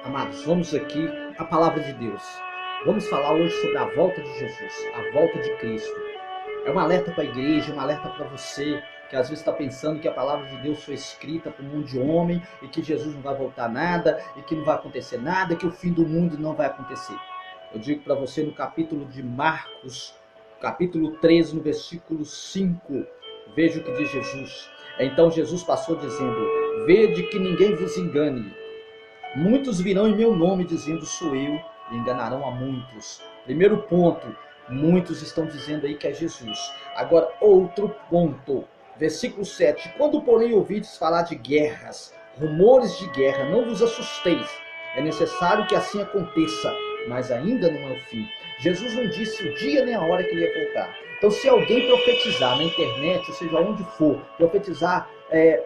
Amados, vamos aqui à palavra de Deus. Vamos falar hoje sobre a volta de Jesus, a volta de Cristo. É um alerta para a igreja, um alerta para você que às vezes está pensando que a palavra de Deus foi escrita para o mundo de homem e que Jesus não vai voltar nada e que não vai acontecer nada, que o fim do mundo não vai acontecer. Eu digo para você no capítulo de Marcos, capítulo 13, no versículo 5, veja o que diz Jesus. Então Jesus passou dizendo: vede que ninguém vos engane. Muitos virão em meu nome dizendo sou eu e enganarão a muitos. Primeiro ponto, muitos estão dizendo aí que é Jesus. Agora, outro ponto, versículo 7. Quando porém ouvides falar de guerras, rumores de guerra, não vos assusteis. É necessário que assim aconteça, mas ainda não é o fim. Jesus não disse o dia nem a hora que ele ia voltar. Então, se alguém profetizar na internet, ou seja, onde for, profetizar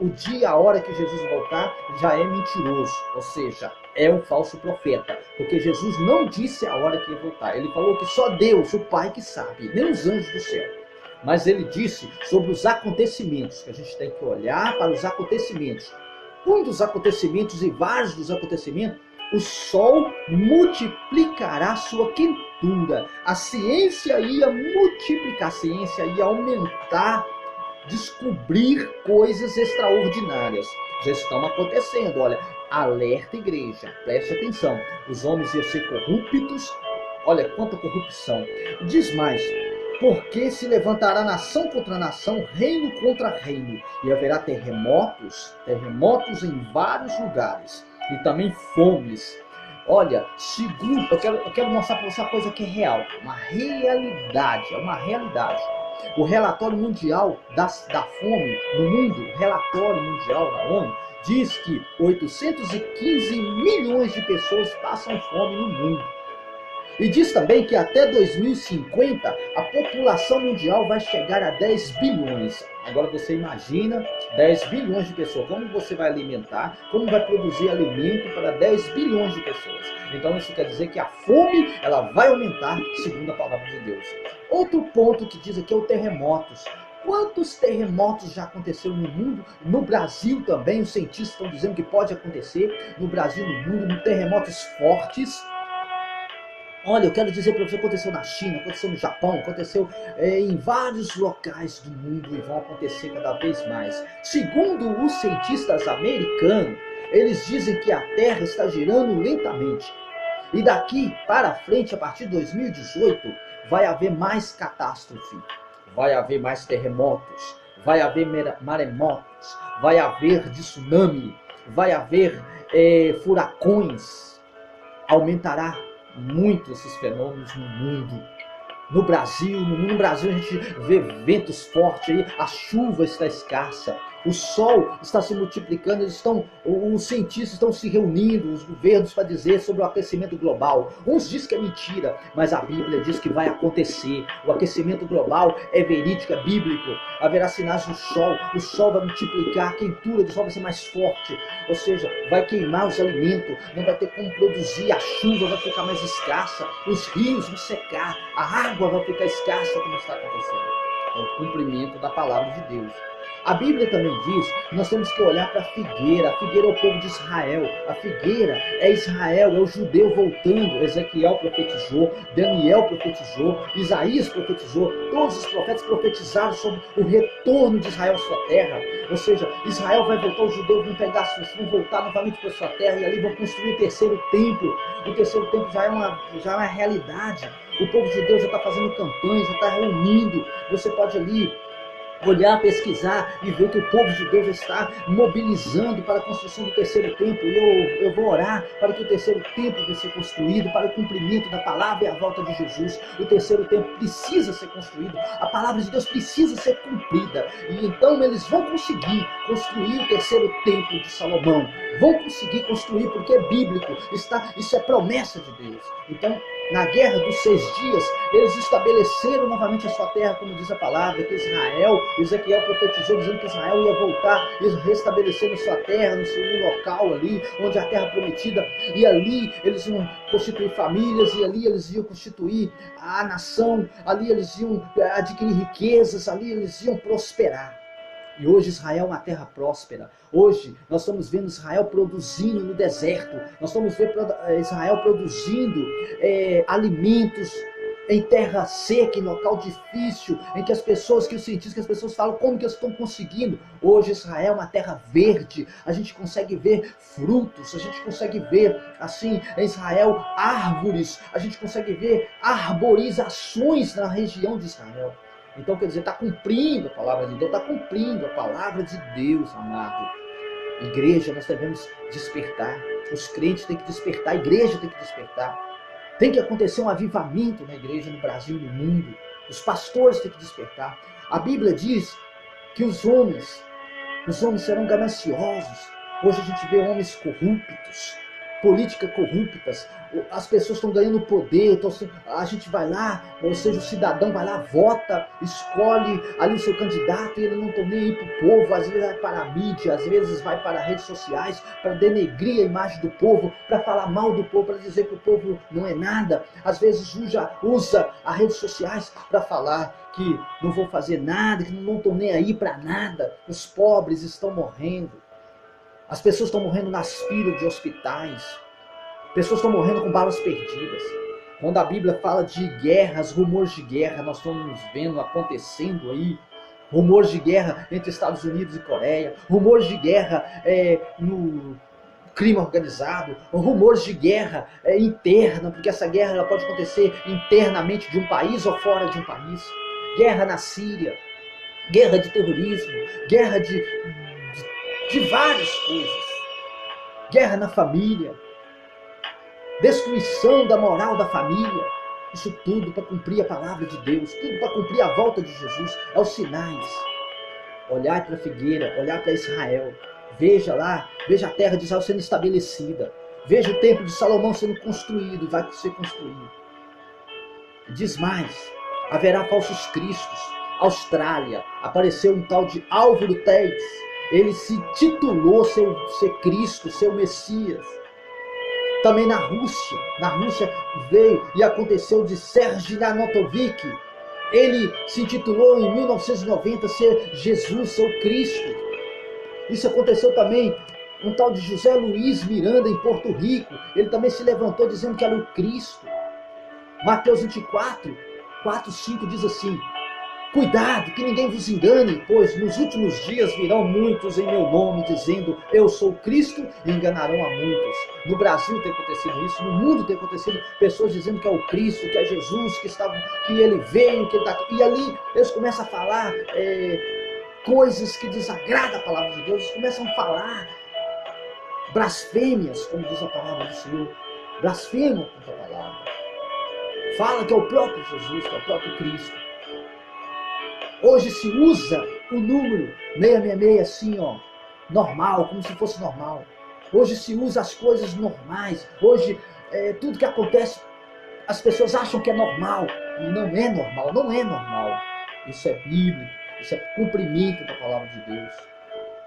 o dia, a hora que Jesus voltar, já é mentiroso, ou seja, é um falso profeta, porque Jesus não disse a hora que ia voltar. Ele falou que só Deus, o Pai, que sabe, nem os anjos do céu. Mas ele disse sobre os acontecimentos, que a gente tem que olhar para os acontecimentos. Um dos acontecimentos e vários dos acontecimentos, o sol multiplicará sua quentura. A ciência ia multiplicar, a ciência ia aumentar, descobrir coisas extraordinárias. Já estão acontecendo, olha, alerta igreja, preste atenção, os homens iam ser corruptos, olha quanta corrupção. Diz mais, porque se levantará nação contra nação, reino contra reino, e haverá terremotos em vários lugares, e também fomes. Olha, segundo, eu quero mostrar para você uma coisa que é real, uma realidade, é uma realidade. O relatório mundial da fome no mundo, o relatório mundial da ONU, diz que 815 milhões de pessoas passam fome no mundo. E diz também que até 2050 a população mundial vai chegar a 10 bilhões. Agora você imagina 10 bilhões de pessoas. Como você vai alimentar? Como vai produzir alimento para 10 bilhões de pessoas? Então isso quer dizer que a fome ela vai aumentar segundo a palavra de Deus. Outro ponto que diz aqui é o terremotos. Quantos terremotos já aconteceram no mundo? No Brasil também, os cientistas estão dizendo que pode acontecer. No Brasil, no mundo, terremotos fortes. Olha, eu quero dizer para você, aconteceu na China, aconteceu no Japão, aconteceu em vários locais do mundo e vão acontecer cada vez mais. Segundo os cientistas americanos, eles dizem que a Terra está girando lentamente. E daqui para frente, a partir de 2018, vai haver mais catástrofe, vai haver mais terremotos, vai haver maremotos, vai haver tsunami, vai haver furacões, aumentará muito esses fenômenos no mundo. No Brasil a gente vê ventos fortes aí, a chuva está escassa, o sol está se multiplicando, os cientistas estão se reunindo, os governos, para dizer sobre o aquecimento global. Uns dizem que é mentira, mas a Bíblia diz que vai acontecer. O aquecimento global é verídico, é bíblico. Haverá sinais do sol, o sol vai multiplicar, a quentura do sol vai ser mais forte, ou seja, vai queimar os alimentos, não vai ter como produzir, a chuva vai ficar mais escassa, os rios vão secar, a água vai ficar escassa, como está acontecendo. É o cumprimento da palavra de Deus. A Bíblia também diz que nós temos que olhar para a figueira é o povo de Israel, a figueira é Israel, é o judeu voltando. Ezequiel profetizou, Daniel profetizou, Isaías profetizou, todos os profetas profetizaram sobre o retorno de Israel à sua terra, ou seja, Israel vai voltar, os judeus vão voltar novamente para a sua terra e ali vão construir o terceiro templo. O terceiro templo já é uma realidade. O povo judeu já está fazendo campanha, já está reunindo. Você pode ali olhar, pesquisar e ver que o povo judeu já está mobilizando para a construção do terceiro templo. E eu vou orar para que o terceiro templo venha ser construído, para o cumprimento da palavra e a volta de Jesus. O terceiro templo precisa ser construído, a palavra de Deus precisa ser cumprida. E então eles vão conseguir construir o terceiro templo de Salomão. Vão conseguir construir, porque é bíblico, isso é promessa de Deus. Então, na guerra dos 6 dias, eles estabeleceram novamente a sua terra, como diz a palavra, que Ezequiel profetizou, dizendo que Israel ia voltar, eles restabeleceram sua terra, no seu local ali, onde a terra prometida, e ali eles iam constituir famílias, e ali eles iam constituir a nação, ali eles iam adquirir riquezas, ali eles iam prosperar. E hoje Israel é uma terra próspera. Hoje nós estamos vendo Israel produzindo no deserto. Nós estamos vendo Israel produzindo alimentos em terra seca, em local difícil, em que os cientistas, que as pessoas falam como que eles estão conseguindo. Hoje Israel é uma terra verde, a gente consegue ver frutos, a gente consegue ver, assim, em Israel, árvores, a gente consegue ver arborizações na região de Israel. Então, quer dizer, está cumprindo a palavra de Deus, está cumprindo a palavra de Deus, amado. Igreja, nós devemos despertar, os crentes têm que despertar, a igreja tem que despertar. Tem que acontecer um avivamento na igreja, no Brasil e no mundo. Os pastores têm que despertar. A Bíblia diz que os homens serão gananciosos. Hoje a gente vê homens corruptos, política corruptas, as pessoas estão ganhando poder, então a gente vai lá, ou seja, o cidadão vai lá, vota, escolhe ali o seu candidato e ele não está nem aí para o povo, às vezes vai para a mídia, às vezes vai para redes sociais, para denegrir a imagem do povo, para falar mal do povo, para dizer que o povo não é nada, às vezes usa as redes sociais para falar que não vão fazer nada, que não estão nem aí para nada, os pobres estão morrendo. As pessoas estão morrendo nas filas de hospitais. Pessoas estão morrendo com balas perdidas. Quando a Bíblia fala de guerras, rumores de guerra, nós estamos vendo acontecendo aí. Rumores de guerra entre Estados Unidos e Coreia. Rumores de guerra no crime organizado. Rumores de guerra interna, porque essa guerra ela pode acontecer internamente de um país ou fora de um país. Guerra na Síria. Guerra de terrorismo. Guerra de várias coisas. Guerra na família. Destruição da moral da família. Isso tudo para cumprir a palavra de Deus. Tudo para cumprir a volta de Jesus. É os sinais. Olhar para a figueira. Olhar para Israel. Veja lá. Veja a terra de Israel sendo estabelecida. Veja o templo de Salomão sendo construído. Vai ser construído. Diz mais. Haverá falsos cristos. Austrália. Apareceu um tal de Álvaro Teles. Ele se titulou ser Cristo, ser Messias. Também na Rússia veio e aconteceu de Sergei Anatovich. Ele se intitulou em 1990 ser Jesus, ser o Cristo. Isso aconteceu também um tal de José Luiz Miranda em Porto Rico. Ele também se levantou dizendo que era o Cristo. Mateus 24, 4, 5 diz assim: cuidado, que ninguém vos engane, pois nos últimos dias virão muitos em meu nome, dizendo, eu sou Cristo, e enganarão a muitos. No Brasil tem acontecido isso, no mundo tem acontecido pessoas dizendo que é o Cristo, que é Jesus, que ele veio, que ele está aqui. E ali eles começam a falar coisas que desagradam a palavra de Deus, eles começam a falar blasfêmias, como diz a palavra do Senhor, blasfemam contra a palavra. Fala que é o próprio Jesus, que é o próprio Cristo. Hoje se usa o número 666 assim, ó, normal, como se fosse normal. Hoje se usa as coisas normais. Hoje tudo que acontece, as pessoas acham que é normal. E não é normal, não é normal. Isso é bíblico, isso é cumprimento da palavra de Deus.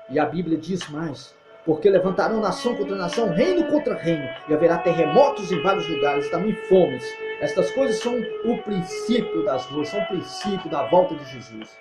E a Bíblia diz mais: porque levantarão nação contra nação, reino contra reino, e haverá terremotos em vários lugares, e também fomes. Estas coisas são o princípio das dores, são o princípio da volta de Jesus.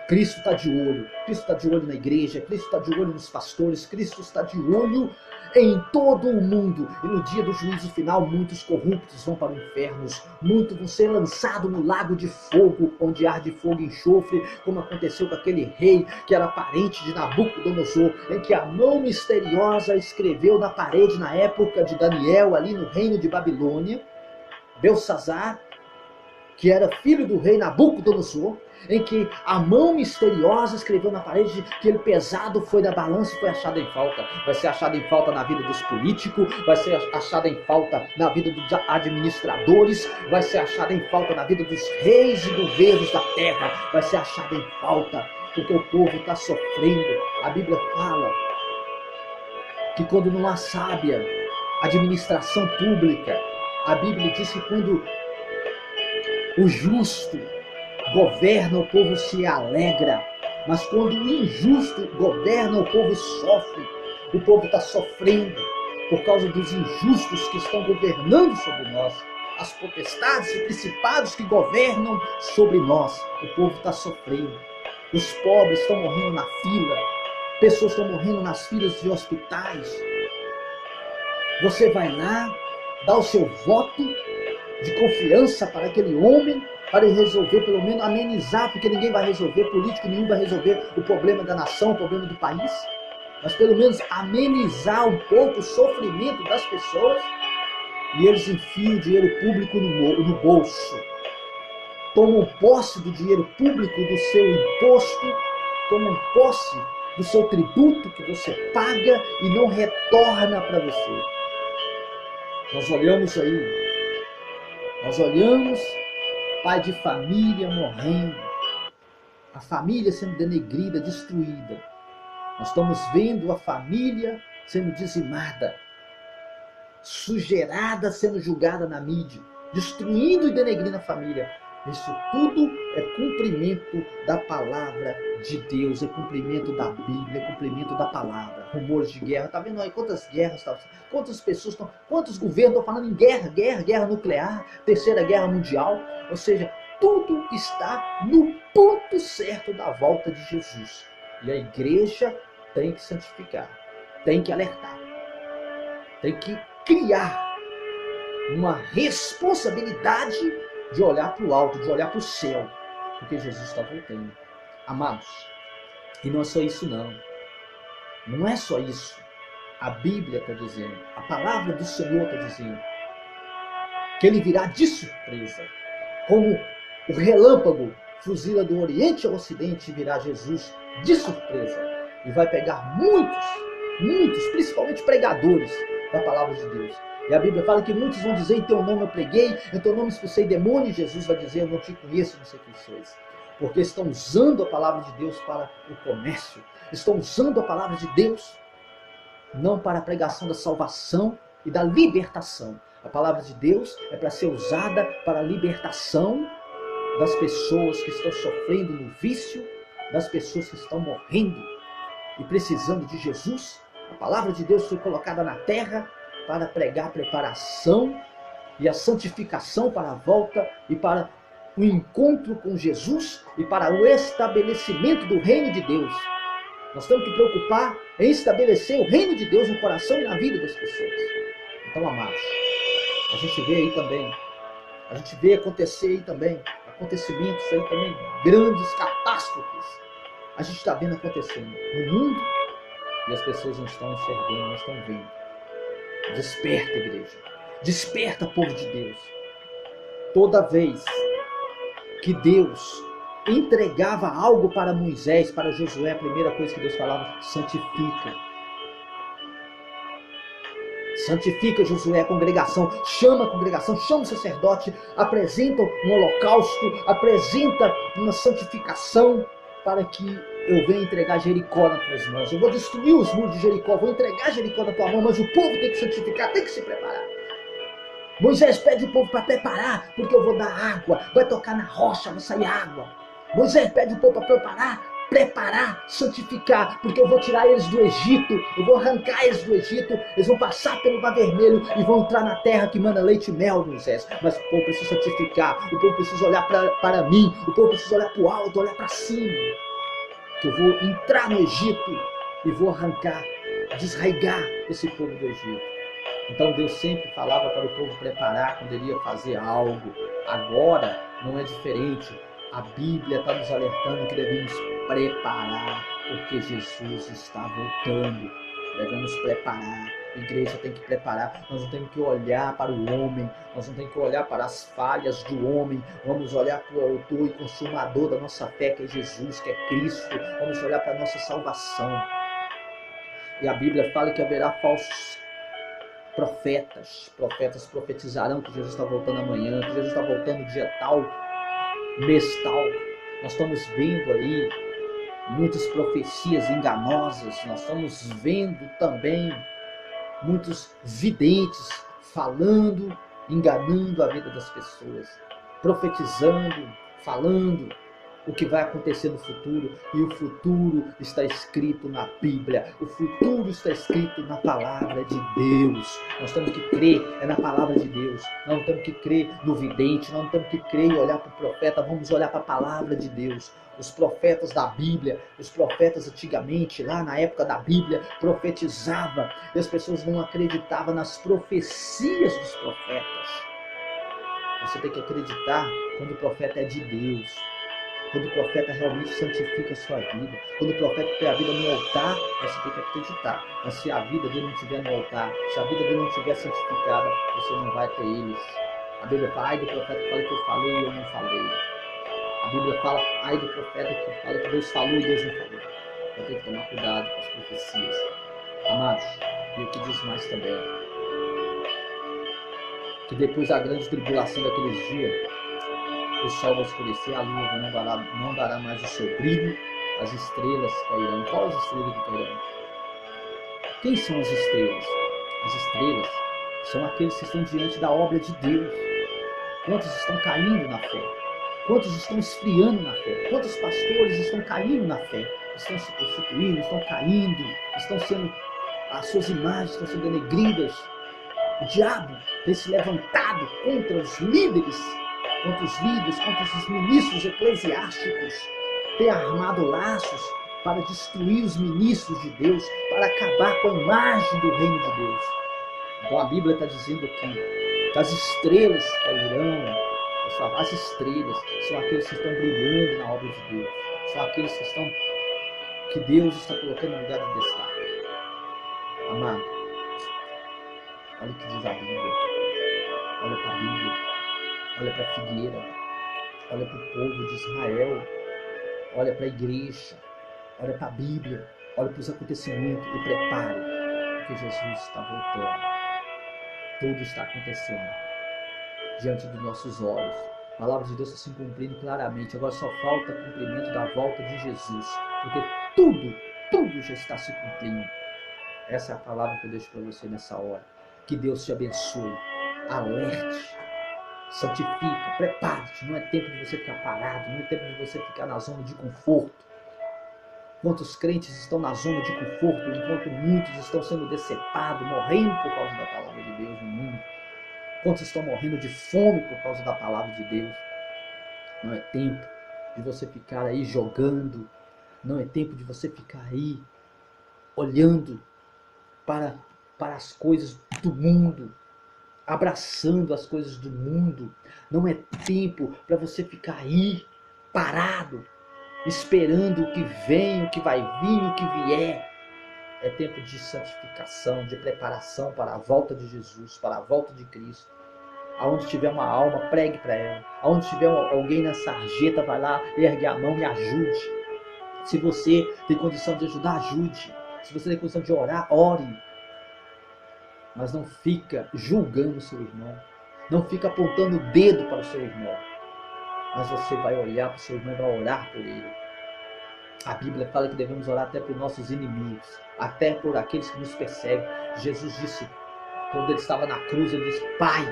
Cristo está de olho. Cristo está de olho na igreja. Cristo está de olho nos pastores. Cristo está de olho em todo o mundo. E no dia do juízo final, muitos corruptos vão para o inferno. Muitos vão ser lançados no lago de fogo, onde arde fogo e enxofre, como aconteceu com aquele rei que era parente de Nabucodonosor, em que a mão misteriosa escreveu na parede na época de Daniel, ali no reino de Babilônia, Belsazar, que era filho do rei Nabucodonosor, em que a mão misteriosa escreveu na parede que ele pesado foi da balança e foi achado em falta. Vai ser achado em falta na vida dos políticos, vai ser achado em falta na vida dos administradores, vai ser achado em falta na vida dos reis e governos da terra, vai ser achado em falta, porque o povo está sofrendo. A Bíblia fala que quando não há sábia administração pública, a Bíblia diz que quando o justo governa, o povo se alegra. Mas quando o injusto governa, o povo sofre. O povo está sofrendo por causa dos injustos que estão governando sobre nós. As potestades e principados que governam sobre nós. O povo está sofrendo. Os pobres estão morrendo na fila. Pessoas estão morrendo nas filas de hospitais. Você vai lá, dá o seu voto de confiança para aquele homem, para ele resolver, pelo menos amenizar, porque ninguém vai resolver, político nenhum vai resolver o problema da nação, o problema do país, mas pelo menos amenizar um pouco o sofrimento das pessoas, e eles enfiam o dinheiro público no bolso, tomam posse do dinheiro público, do seu imposto, tomam posse do seu tributo que você paga e não retorna para você. Nós olhamos aí, pai de família morrendo, a família sendo denegrida, destruída. Nós estamos vendo a família sendo dizimada, sujeirada, sendo julgada na mídia, destruindo e denegrindo a família. Isso tudo é cumprimento da palavra de Deus, é cumprimento da Bíblia, é cumprimento da palavra. Rumores de guerra, tá vendo aí quantas guerras, quantas pessoas estão, quantos governos estão falando em guerra nuclear, terceira guerra mundial. Ou seja, tudo está no ponto certo da volta de Jesus. E a igreja tem que santificar, tem que alertar, tem que criar uma responsabilidade de olhar para o alto, de olhar para o céu, porque Jesus está voltando. Amados, e não é só isso não. Não é só isso. A Bíblia está dizendo, a palavra do Senhor está dizendo, que ele virá de surpresa, como o relâmpago fuzila do Oriente ao Ocidente, virá Jesus de surpresa, e vai pegar muitos, principalmente pregadores da palavra de Deus. E a Bíblia fala que muitos vão dizer, em teu nome eu preguei, em teu nome expulsei demônio, e Jesus vai dizer, eu não te conheço, não sei quem sois. Porque estão usando a palavra de Deus para o comércio, estão usando a palavra de Deus não para a pregação da salvação e da libertação. A palavra de Deus é para ser usada para a libertação das pessoas que estão sofrendo no vício, das pessoas que estão morrendo e precisando de Jesus. A palavra de Deus foi colocada na terra para pregar a preparação e a santificação para a volta e para o encontro com Jesus e para o estabelecimento do reino de Deus. Nós temos que preocupar em estabelecer o reino de Deus no coração e na vida das pessoas. Então, amados, a gente vê aí também, a gente vê acontecer aí também, acontecimentos aí também, grandes catástrofes. A gente está vendo acontecendo no mundo e as pessoas não estão enxergando, não estão vendo. Desperta, igreja. Desperta, povo de Deus. Toda vez que Deus entregava algo para Moisés, para Josué, a primeira coisa que Deus falava, santifica. Santifica, Josué, a congregação, chama o sacerdote, apresenta um holocausto, apresenta uma santificação para que eu venho entregar Jericó nas tuas mãos. Eu vou destruir os muros de Jericó, vou entregar Jericó na tua mão, mas o povo tem que santificar, tem que se preparar. Moisés pede o povo para preparar, porque eu vou dar água, vai tocar na rocha, vai sair água. Moisés pede o povo para preparar, santificar, porque eu vou tirar eles do Egito, eu vou arrancar eles do Egito, eles vão passar pelo Mar Vermelho e vão entrar na terra que manda leite e mel, Moisés. Mas o povo precisa santificar, o povo precisa olhar para mim, o povo precisa olhar para o alto, olhar para cima. Que eu vou entrar no Egito e vou arrancar, desraigar esse povo do Egito. Então Deus sempre falava para o povo preparar quando ele ia fazer algo. Agora não é diferente. A Bíblia está nos alertando que devemos preparar, porque Jesus está voltando. Devemos preparar. A igreja tem que preparar. Nós não temos que olhar para o homem. Nós não temos que olhar para as falhas do homem. Vamos olhar para o autor e consumador da nossa fé, que é Jesus, que é Cristo. Vamos olhar para a nossa salvação. E a Bíblia fala que haverá falsos profetas. Profetas profetizarão que Jesus está voltando amanhã, que Jesus está voltando dia tal, mês tal. Nós estamos vendo aí muitas profecias enganosas. Nós estamos vendo também muitos videntes falando, enganando a vida das pessoas, profetizando, falando o que vai acontecer no futuro, e o futuro está escrito na Bíblia, o futuro está escrito na palavra de Deus. Nós temos que crer na palavra de Deus, nós não temos que crer no vidente, nós não temos que crer e olhar para o profeta, vamos olhar para a palavra de Deus. Os profetas da Bíblia, os profetas antigamente, lá na época da Bíblia, profetizavam, e as pessoas não acreditavam nas profecias dos profetas. Você tem que acreditar quando o profeta é de Deus, quando o profeta realmente santifica a sua vida, quando o profeta tem a vida no altar, você tem que acreditar. Mas se a vida dele não estiver no altar, se a vida dele não estiver santificada, você não vai ter eles. A Bíblia fala, ai do profeta que fala que eu falei e eu não falei. A Bíblia fala, ai do profeta que fala que Deus falou e Deus não falou. Então tem que tomar cuidado com as profecias. Amados, e o que diz mais também, que depois da grande tribulação daqueles dias, o sol vai escurecer, a lua não dará mais o seu brilho, as estrelas cairão. Qual as estrelas que cairão? Quem são as estrelas? As estrelas são aqueles que estão diante da obra de Deus. Quantos estão caindo na fé? Quantos estão esfriando na fé? Quantos pastores estão caindo na fé? Estão se prostituindo, estão caindo, estão sendo, as suas imagens estão sendo denegridas. O diabo tem se levantado contra os líderes, contra os ministros eclesiásticos, tem armado laços para destruir os ministros de Deus, para acabar com a imagem do reino de Deus. Então a Bíblia está dizendo aqui que as estrelas cairão. As estrelas são aqueles que estão brilhando na obra de Deus, são aqueles que Deus está colocando no lugar de destaque. Amado, olha o que diz a Bíblia, olha para a Bíblia, olha para a figueira, olha para o povo de Israel, olha para a igreja, olha para a Bíblia, olha para os acontecimentos e prepare, porque Jesus está voltando. Tudo está acontecendo diante dos nossos olhos. A palavra de Deus está se cumprindo claramente. Agora só falta o cumprimento da volta de Jesus, porque tudo já está se cumprindo. Essa é a palavra que eu deixo para você nessa hora. Que Deus te abençoe, alerte, santifica, prepare-te. Não é tempo de você ficar parado, não é tempo de você ficar na zona de conforto. Quantos crentes estão na zona de conforto, enquanto muitos estão sendo decepados, morrendo por causa da palavra de Deus no mundo. Quantos estão morrendo de fome por causa da palavra de Deus. Não é tempo de você ficar aí jogando, não é tempo de você ficar aí olhando para as coisas do mundo, abraçando as coisas do mundo. Não é tempo para você ficar aí parado, esperando o que vem, o que vai vir, o que vier. É tempo de santificação, de preparação para a volta de Jesus, para a volta de Cristo. Aonde tiver uma alma, pregue para ela. Aonde tiver alguém na sarjeta, vai lá, ergue a mão e ajude. Se você tem condição de ajudar, ajude. Se você tem condição de orar, ore. Mas não fica julgando o seu irmão. Não fica apontando o dedo para o seu irmão. Mas você vai olhar para o seu irmão e vai orar por ele. A Bíblia fala que devemos orar até por nossos inimigos, até por aqueles que nos perseguem. Jesus disse, quando ele estava na cruz, ele disse, Pai,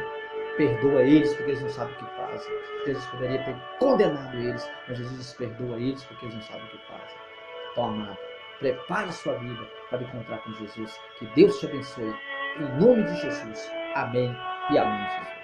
perdoa eles porque eles não sabem o que fazem. Jesus poderia ter condenado eles, mas Jesus disse, perdoa eles porque eles não sabem o que fazem. Então, amado, prepare sua vida para encontrar com Jesus. Que Deus te abençoe. Em nome de Jesus. Amém e amém, Jesus.